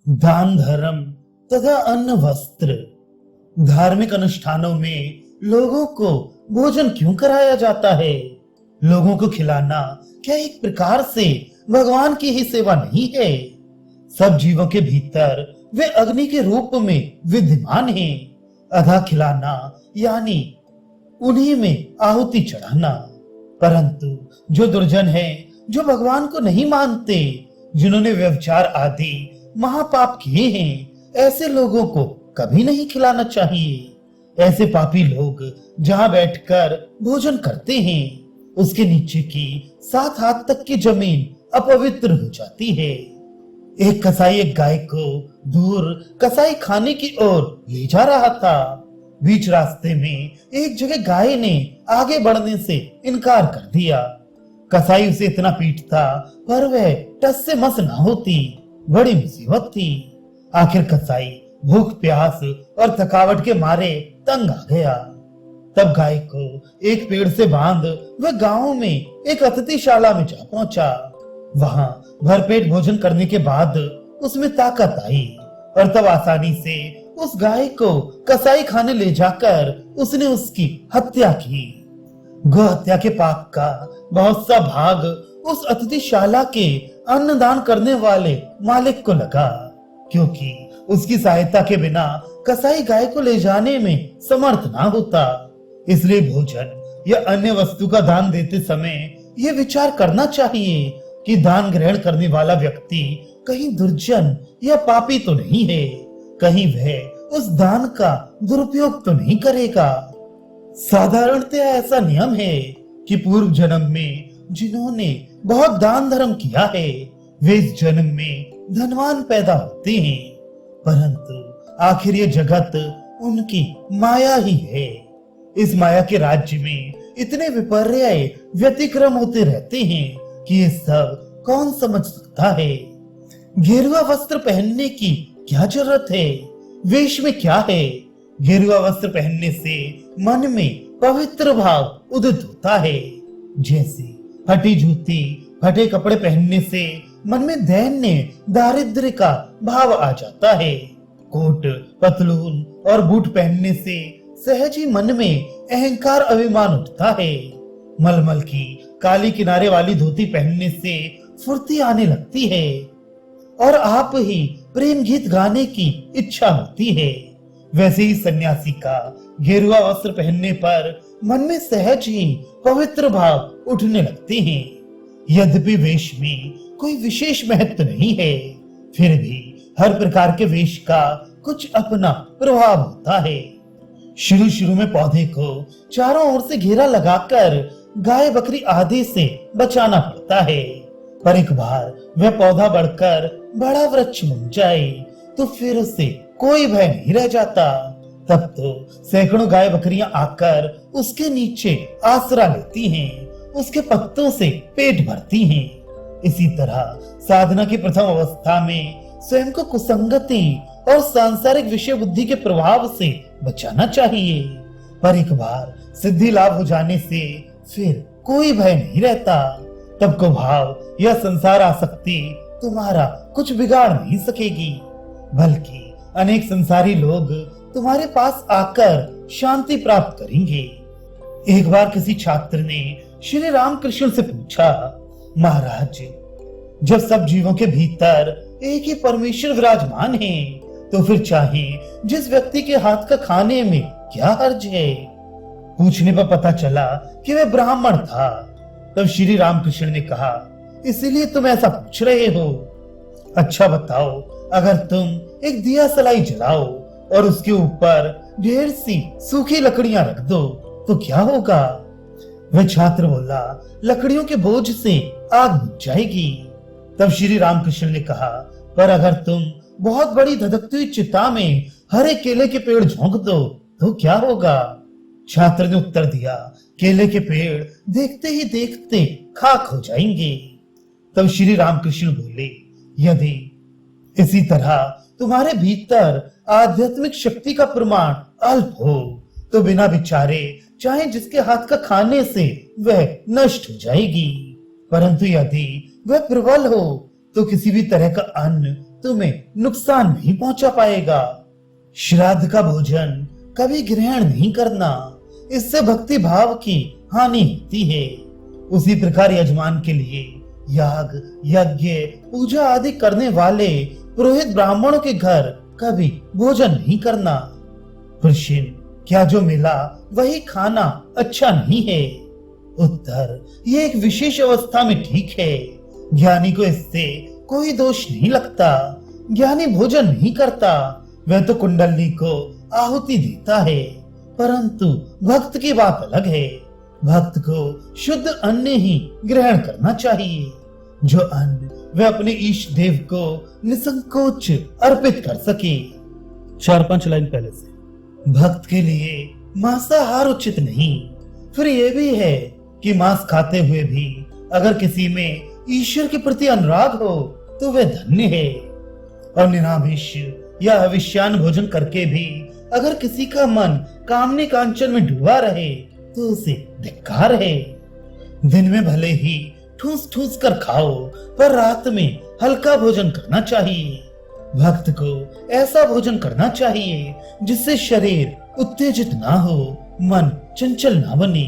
दान धर्म तथा अन्न वस्त्र। धार्मिक अनुष्ठानों में लोगों को भोजन क्यों कराया जाता है? लोगों को खिलाना क्या एक प्रकार से भगवान की ही सेवा नहीं है? सब जीवों के भीतर वे अग्नि के रूप में विद्यमान हैं। अधा खिलाना यानी उन्हीं में आहुति चढ़ाना। परंतु जो दुर्जन है, जो भगवान को नहीं मानते, जिन्होंने व्यभिचार आदि महापाप किए हैं, ऐसे लोगों को कभी नहीं खिलाना चाहिए। ऐसे पापी लोग जहां बैठकर भोजन करते हैं, उसके नीचे की 7 हाथ तक की जमीन अपवित्र हो जाती है। एक कसाई एक गाय को दूर कसाई खाने की ओर ले जा रहा था। बीच रास्ते में एक जगह गाय ने आगे बढ़ने से इनकार कर दिया। कसाई उसे इतना पीटता, पर वह टस से मस न होती। बड़ी मुसीबत थी। आखिर कसाई भूख प्यास और थकावट के मारे तंग आ गया। तब गाय को एक पेड़ से बांध वह गांव में एक अतिथिशाला में जा पहुंचा। वहां भरपेट भोजन करने के बाद उसमें ताकत आई और तब आसानी से उस गाय को कसाई खाने ले जाकर उसने उसकी हत्या की। गो हत्या के पाप का बहुत सा भाग उस अतिथिशाला के अन्नदान करने वाले मालिक को लगा, क्योंकि उसकी सहायता के बिना कसाई गाय को ले जाने में समर्थ ना होता। इसलिए भोजन या अन्य वस्तु का दान देते समय यह विचार करना चाहिए कि दान ग्रहण करने वाला व्यक्ति कहीं दुर्जन या पापी तो नहीं है, कहीं वह उस दान का दुरुपयोग तो नहीं करेगा। साधारणतः ऐसा नियम है कि पूर्व जन्म में जिन्होंने बहुत दान धर्म किया है, वे इस जन्म में धनवान पैदा होते हैं। परंतु आखिर ये जगत उनकी माया ही है। इस माया के राज्य में इतने विपर्य व्यतिक्रम होते रहते हैं कि ये सब कौन समझ सकता है? गेरुआ वस्त्र पहनने की क्या जरूरत है? वेश में क्या है? गेरुआ वस्त्र पहनने से मन में पवित्र भाव उदित होता है। जैसे फटी जूती फटे कपड़े पहनने से मन में दैन्य दारिद्र्य का भाव आ जाता है। कोट पतलून और बूट पहनने से सहज ही मन में अहंकार अभिमान उठता है। मलमल की काली किनारे वाली धोती पहनने से फुर्ती आने लगती है और आप ही प्रेम गीत गाने की इच्छा होती है। वैसे ही सन्यासी का गेरुआ वस्त्र पहनने पर मन में सहज ही पवित्र भाव उठने लगते हैं। यद्यपि वेश में कोई विशेष महत्व नहीं है, फिर भी हर प्रकार के वेश का कुछ अपना प्रभाव होता है। शुरू में पौधे को चारों ओर से घेरा लगाकर गाय बकरी आदि से बचाना पड़ता है, पर एक बार वह पौधा बढ़कर बड़ा वृक्ष बन जाए तो फिर उसे कोई भय नहीं रह जाता। तब तो सैकड़ों गाय बकरियां आकर उसके नीचे आसरा लेती हैं, उसके पत्तों से पेट भरती हैं। इसी तरह साधना की प्रथम अवस्था में स्वयं को कुसंगति और सांसारिक विषय बुद्धि के प्रभाव से बचाना चाहिए, पर एक बार सिद्धि लाभ हो जाने से फिर कोई भय नहीं रहता। तब को भाव या संसार आसक्ति तुम्हारा कुछ बिगाड़ नहीं सकेगी, बल्कि अनेक संसारी लोग तुम्हारे पास आकर शांति प्राप्त करेंगे। एक बार किसी छात्र ने श्री रामकृष्ण से पूछा, महाराज, जब सब जीवों के भीतर एक ही परमेश्वर विराजमान है, तो फिर चाहे जिस व्यक्ति के हाथ का खाने में क्या हर्ज है? पूछने पर पता चला कि वह ब्राह्मण था। तब श्री रामकृष्ण ने कहा, इसीलिए तुम ऐसा पूछ रहे हो? अच्छा बताओ, अगर तुम एक दिया सलाई जलाओ और उसके ऊपर ढेर सी सूखी लकड़ियां रख दो तो क्या होगा? वह छात्र बोला, लकड़ियों के बोझ से आग बुझ जाएगी। तब श्री रामकृष्ण ने कहा, पर अगर तुम बहुत बड़ी धधकती हुई चिता में हरे केले के पेड़ झोंक दो तो क्या होगा? छात्र ने उत्तर दिया, केले के पेड़ देखते ही देखते खाक हो जाएंगे। तब श्री रामकृष्ण बोले, यदि इसी तरह तुम्हारे भीतर आध्यात्मिक शक्ति का प्रमाण अल्प हो तो बिना विचारे चाहे जिसके हाथ का खाने से वह नष्ट हो जाएगी, परंतु यदि वह प्रबल हो तो किसी भी तरह का अन्न तुम्हें नुकसान नहीं पहुंचा पाएगा। श्राद्ध का भोजन कभी ग्रहण नहीं करना, इससे भक्ति भाव की हानि होती है। उसी प्रकार यजमान के लिए याग, यज्ञ, पूजा आदि करने वाले पुरोहित ब्राह्मणों के घर कभी भोजन नहीं करना। प्रश्न, क्या जो मिला वही खाना अच्छा नहीं है? उत्तर, ये एक विशेष अवस्था में ठीक है। ज्ञानी को इससे कोई दोष नहीं लगता। ज्ञानी भोजन नहीं करता, वह तो कुंडली को आहुति देता है। परंतु भक्त की बात अलग है। भक्त को शुद्ध अन्न ही ग्रहण करना चाहिए, जो अन्न वह अपने ईष्ट देव को निसंकोच अर्पित कर सके। 4-5 लाइन पहले से। भक्त के लिए मांसाहार उचित नहीं। फिर यह भी है कि मांस खाते हुए भी अगर किसी में ईश्वर के प्रति अनुराग हो तो वह धन्य है। और निरामिष या हविष्यान्न भोजन करके भी अगर किसी का मन कामने कांचन में डूबा रहे तो उसे धिक्कार है। दिन में भले ही ठूस ठूस कर खाओ, पर रात में हल्का भोजन करना चाहिए। भक्त को ऐसा भोजन करना चाहिए जिससे शरीर उत्तेजित ना हो, मन चंचल ना बने।